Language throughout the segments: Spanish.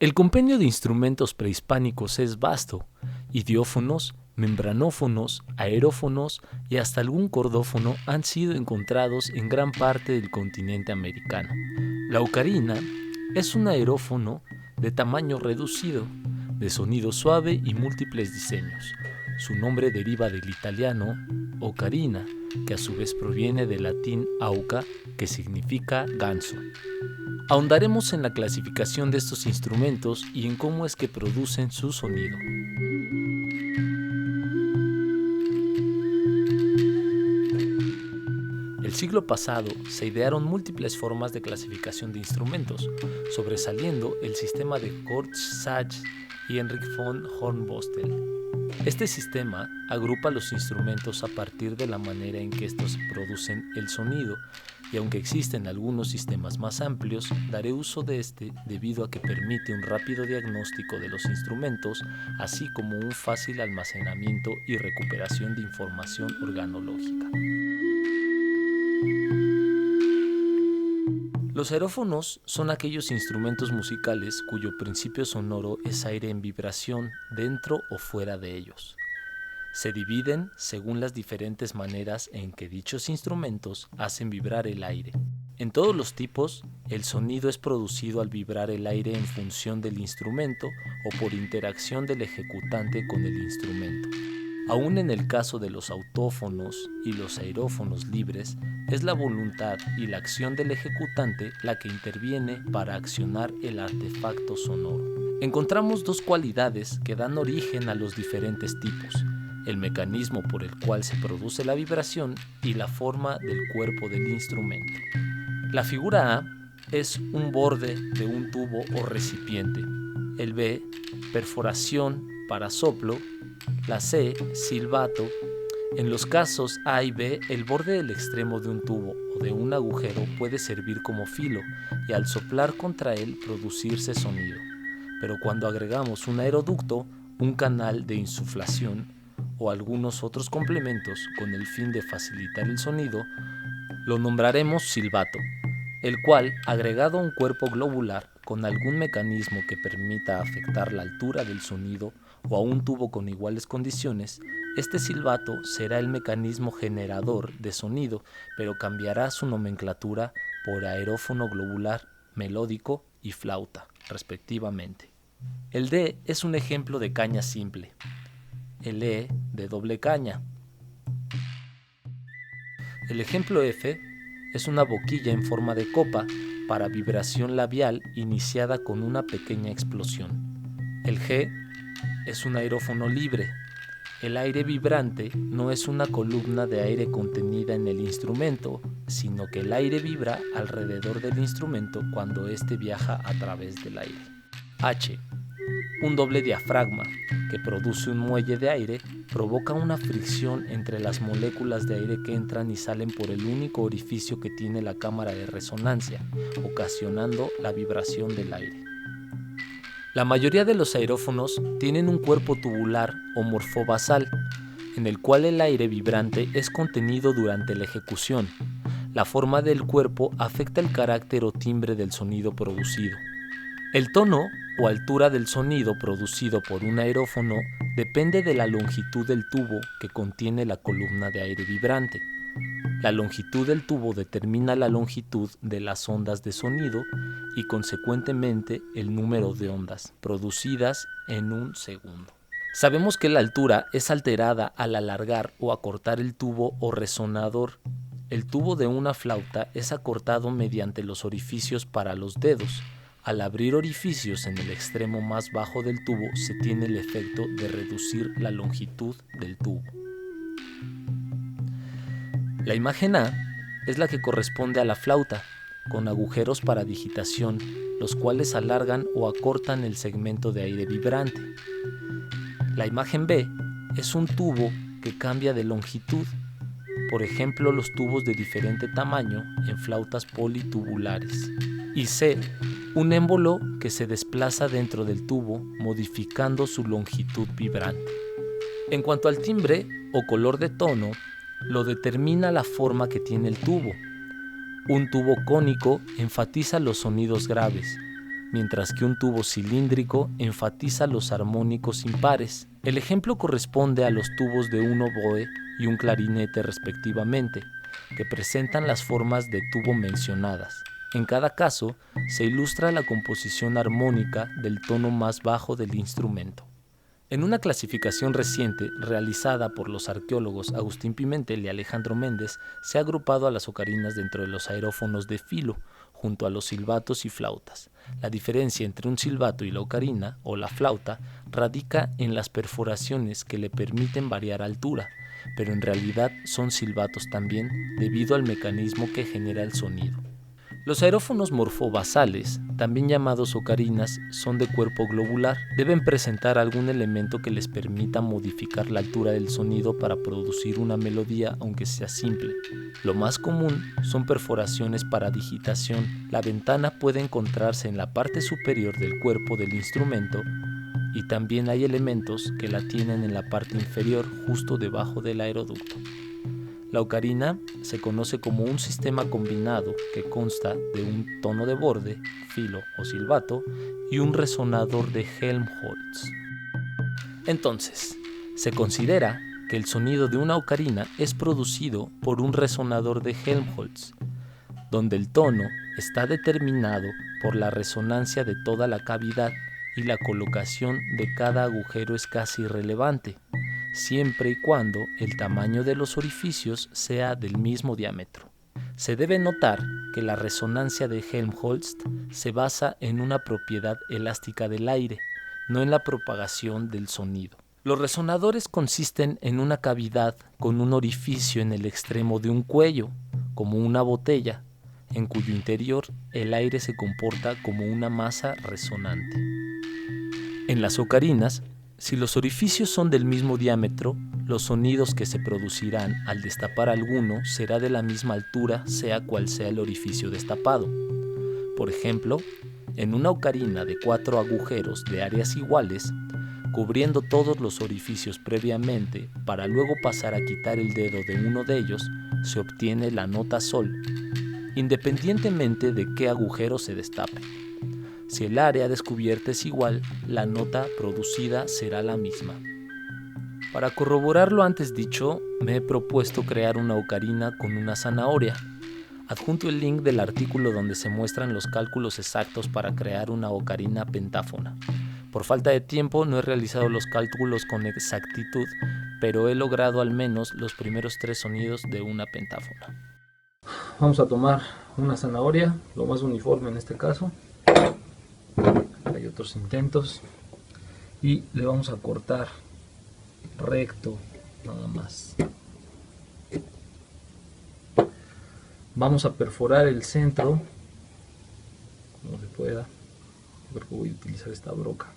El compendio de instrumentos prehispánicos es vasto: idiófonos, membranófonos, aerófonos y hasta algún cordófono han sido encontrados en gran parte del continente americano. La ocarina es un aerófono de tamaño reducido, de sonido suave y múltiples diseños. Su nombre deriva del italiano ocarina, que a su vez proviene del latín auca, que significa ganso. Ahondaremos en la clasificación de estos instrumentos y en cómo es que producen su sonido. El siglo pasado se idearon múltiples formas de clasificación de instrumentos, sobresaliendo el sistema de Kurt Sachs y Heinrich von Hornbostel. Este sistema agrupa los instrumentos a partir de la manera en que estos producen el sonido, y aunque existen algunos sistemas más amplios, daré uso de este debido a que permite un rápido diagnóstico de los instrumentos, así como un fácil almacenamiento y recuperación de información organológica. Los aerófonos son aquellos instrumentos musicales cuyo principio sonoro es aire en vibración dentro o fuera de ellos. Se dividen según las diferentes maneras en que dichos instrumentos hacen vibrar el aire. En todos los tipos, el sonido es producido al vibrar el aire en función del instrumento o por interacción del ejecutante con el instrumento. Aún en el caso de los autófonos y los aerófonos libres, es la voluntad y la acción del ejecutante la que interviene para accionar el artefacto sonoro. Encontramos dos cualidades que dan origen a los diferentes tipos: el mecanismo por el cual se produce la vibración y la forma del cuerpo del instrumento. La figura A es un borde de un tubo o recipiente, el B, perforación para soplo, la C, silbato. En los casos A y B, el borde del extremo de un tubo o de un agujero puede servir como filo y al soplar contra él producirse sonido. Pero cuando agregamos un aeroducto, un canal de insuflación o algunos otros complementos con el fin de facilitar el sonido, lo nombraremos silbato, el cual, agregado a un cuerpo globular con algún mecanismo que permita afectar la altura del sonido o a un tubo con iguales condiciones, este silbato será el mecanismo generador de sonido, pero cambiará su nomenclatura por aerófono globular, melódico y flauta, respectivamente. El D es un ejemplo de caña simple, el E de doble caña. El ejemplo F es una boquilla en forma de copa para vibración labial iniciada con una pequeña explosión. El G es un aerófono libre. El aire vibrante no es una columna de aire contenida en el instrumento, sino que el aire vibra alrededor del instrumento cuando éste viaja a través del aire. H. Un doble diafragma, que produce un muelle de aire, provoca una fricción entre las moléculas de aire que entran y salen por el único orificio que tiene la cámara de resonancia, ocasionando la vibración del aire. La mayoría de los aerófonos tienen un cuerpo tubular o morfobasal, en el cual el aire vibrante es contenido durante la ejecución. La forma del cuerpo afecta el carácter o timbre del sonido producido. El tono o altura del sonido producido por un aerófono depende de la longitud del tubo que contiene la columna de aire vibrante. La longitud del tubo determina la longitud de las ondas de sonido y consecuentemente el número de ondas producidas en un segundo. Sabemos que la altura es alterada al alargar o acortar el tubo o resonador. El tubo de una flauta es acortado mediante los orificios para los dedos. Al abrir orificios en el extremo más bajo del tubo se tiene el efecto de reducir la longitud del tubo. La imagen A es la que corresponde a la flauta, con agujeros para digitación, los cuales alargan o acortan el segmento de aire vibrante. La imagen B es un tubo que cambia de longitud, por ejemplo los tubos de diferente tamaño en flautas politubulares. Y C, un émbolo que se desplaza dentro del tubo modificando su longitud vibrante. En cuanto al timbre o color de tono, lo determina la forma que tiene el tubo. Un tubo cónico enfatiza los sonidos graves, mientras que un tubo cilíndrico enfatiza los armónicos impares. El ejemplo corresponde a los tubos de un oboe y un clarinete respectivamente, que presentan las formas de tubo mencionadas. En cada caso, se ilustra la composición armónica del tono más bajo del instrumento. En una clasificación reciente realizada por los arqueólogos Agustín Pimentel y Alejandro Méndez, se ha agrupado a las ocarinas dentro de los aerófonos de filo, junto a los silbatos y flautas. La diferencia entre un silbato y la ocarina, o la flauta, radica en las perforaciones que le permiten variar altura, pero en realidad son silbatos también, debido al mecanismo que genera el sonido. Los aerófonos morfobasales, también llamados ocarinas, son de cuerpo globular. Deben presentar algún elemento que les permita modificar la altura del sonido para producir una melodía, aunque sea simple. Lo más común son perforaciones para digitación. La ventana puede encontrarse en la parte superior del cuerpo del instrumento y también hay elementos que la tienen en la parte inferior, justo debajo del aeroducto. La ocarina se conoce como un sistema combinado que consta de un tono de borde, filo o silbato, y un resonador de Helmholtz. Entonces, se considera que el sonido de una ocarina es producido por un resonador de Helmholtz, donde el tono está determinado por la resonancia de toda la cavidad y la colocación de cada agujero es casi irrelevante, siempre y cuando el tamaño de los orificios sea del mismo diámetro. Se debe notar que la resonancia de Helmholtz se basa en una propiedad elástica del aire, no en la propagación del sonido. Los resonadores consisten en una cavidad con un orificio en el extremo de un cuello, como una botella, en cuyo interior el aire se comporta como una masa resonante. En las ocarinas, si los orificios son del mismo diámetro, los sonidos que se producirán al destapar alguno será de la misma altura sea cual sea el orificio destapado. Por ejemplo, en una ocarina de 4 agujeros de áreas iguales, cubriendo todos los orificios previamente para luego pasar a quitar el dedo de uno de ellos, se obtiene la nota sol, independientemente de qué agujero se destape. Si el área descubierta es igual, la nota producida será la misma. Para corroborar lo antes dicho, me he propuesto crear una ocarina con una zanahoria. Adjunto el link del artículo donde se muestran los cálculos exactos para crear una ocarina pentáfona. Por falta de tiempo no he realizado los cálculos con exactitud, pero he logrado al menos los primeros 3 sonidos de una pentáfona. Vamos a tomar una zanahoria, lo más uniforme en este caso. Hay otros intentos y le vamos a cortar recto nada más. Vamos a perforar el centro como se pueda. Creo que voy a utilizar esta broca.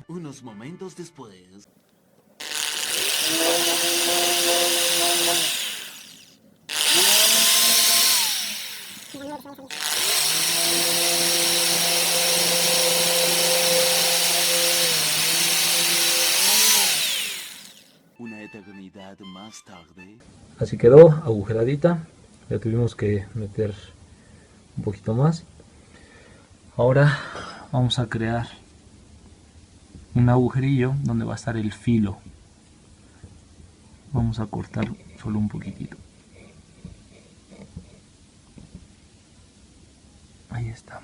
Unos momentos después. Una eternidad más tarde. Así quedó, agujeradita. Ya tuvimos que meter un poquito más. Ahora vamos a crear un agujerillo donde va a estar el filo. Vamos a cortar solo un poquitito. Ahí está.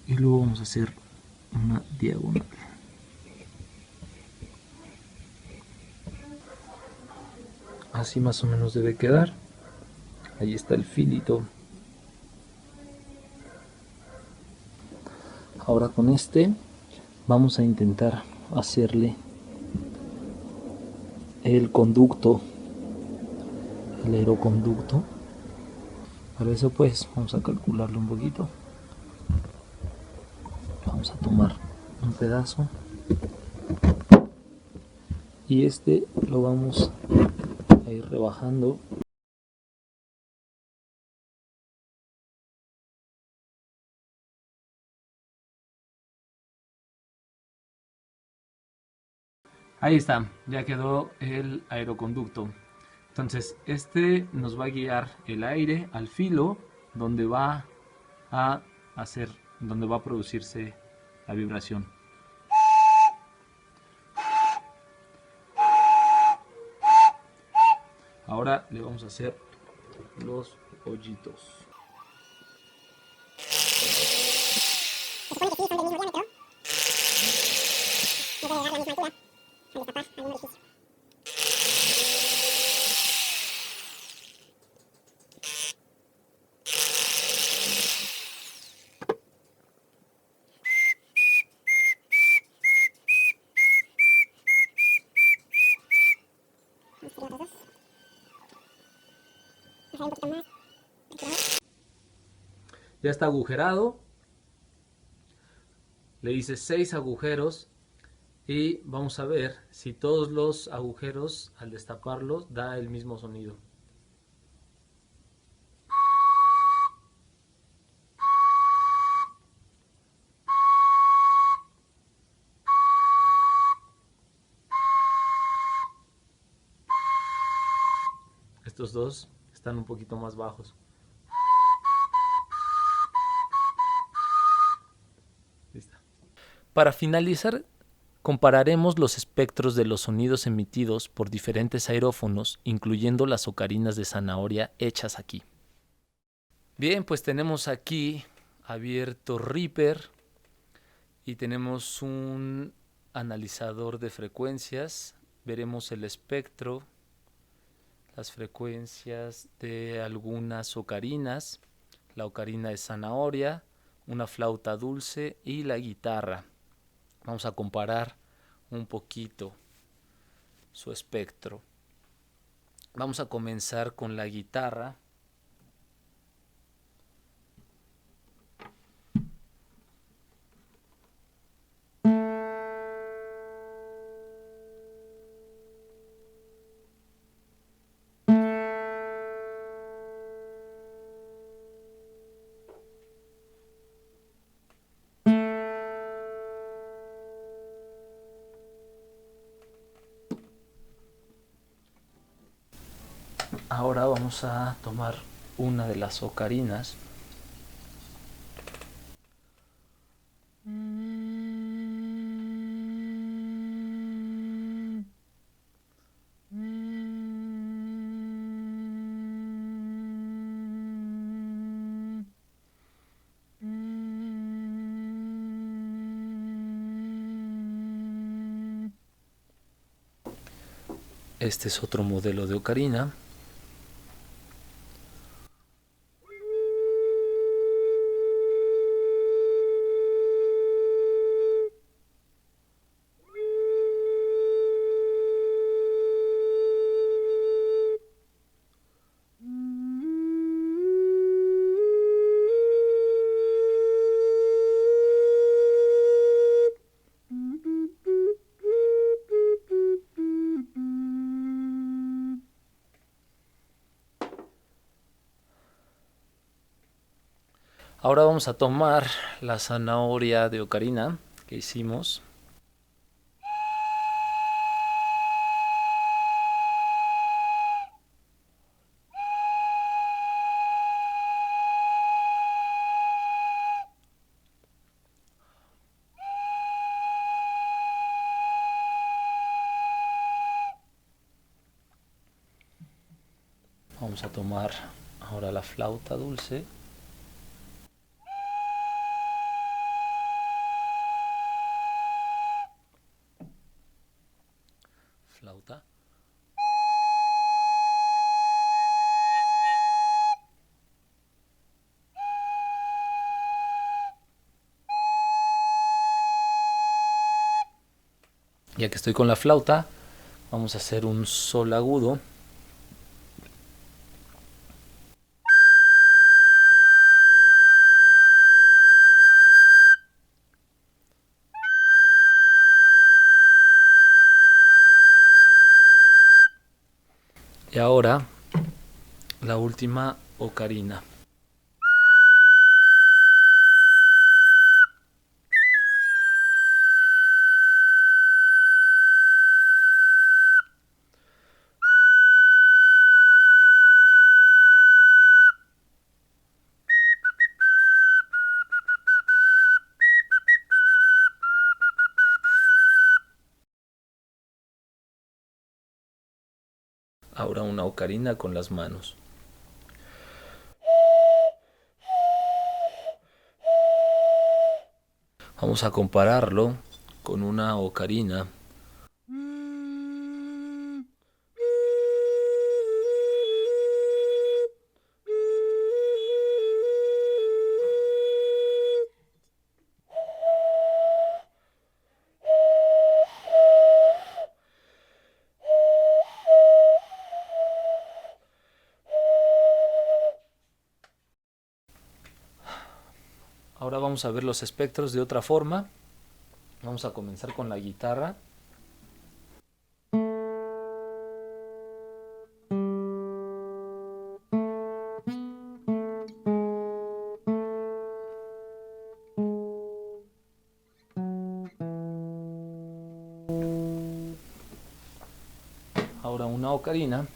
Y luego vamos a hacer una diagonal. Así más o menos debe quedar. Ahí está el filito. Ahora con este vamos a intentar hacerle el conducto, el aeroconducto. Para eso pues vamos a calcularlo un poquito. Vamos a tomar un pedazo y este lo vamos a ir rebajando Ahí está, ya quedó el aeroconducto. Entonces, este nos va a guiar el aire al filo donde va a hacer, donde va a producirse la vibración. Ahora le vamos a hacer los hoyitos. Ya está agujerado. Le hice 6 agujeros y vamos a ver si todos los agujeros al destaparlos da el mismo sonido. Estos dos están un poquito más bajos. Listo. Para finalizar, compararemos los espectros de los sonidos emitidos por diferentes aerófonos, incluyendo las ocarinas de zanahoria hechas aquí. Bien, pues tenemos aquí abierto Reaper y tenemos un analizador de frecuencias. Veremos el espectro, las frecuencias de algunas ocarinas, la ocarina de zanahoria, una flauta dulce y la guitarra. Vamos a comparar un poquito su espectro. Vamos a comenzar con la guitarra. Ahora vamos a tomar una de las ocarinas. Este es otro modelo de ocarina. Ahora vamos a tomar la zanahoria de ocarina que hicimos. Vamos a tomar ahora la flauta dulce. Flauta. Ya que estoy con la flauta, vamos a hacer un sol agudo. Y ahora la última ocarina. Ahora una ocarina con las manos. Vamos a compararlo con una ocarina. Ahora vamos a ver los espectros de otra forma. Vamos a comenzar con la guitarra. Ahora una ocarina.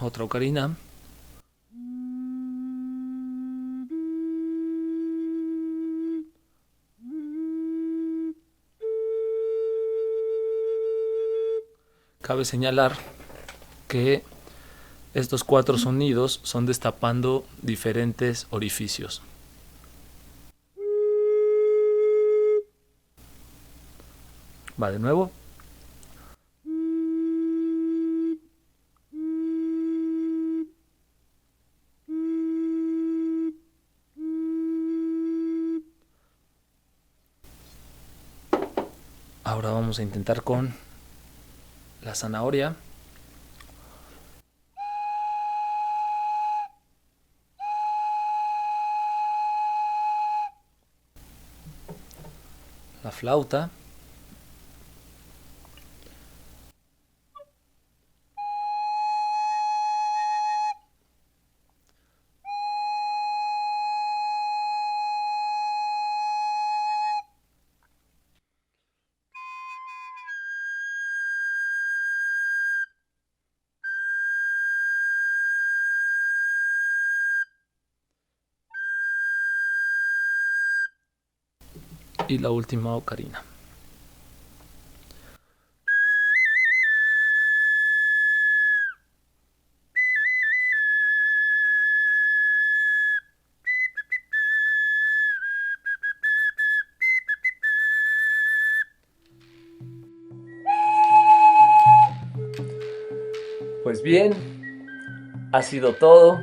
Otra ocarina. Cabe señalar que estos 4 sonidos son destapando diferentes orificios. Va de nuevo. Ahora vamos a intentar con la zanahoria. La flauta. Y la última ocarina. Pues bien, ha sido todo.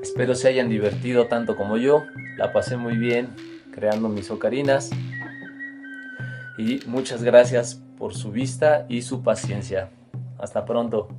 Espero se hayan divertido tanto como yo. La pasé muy bien creando mis ocarinas. Y muchas gracias por su vista y su paciencia. Hasta pronto.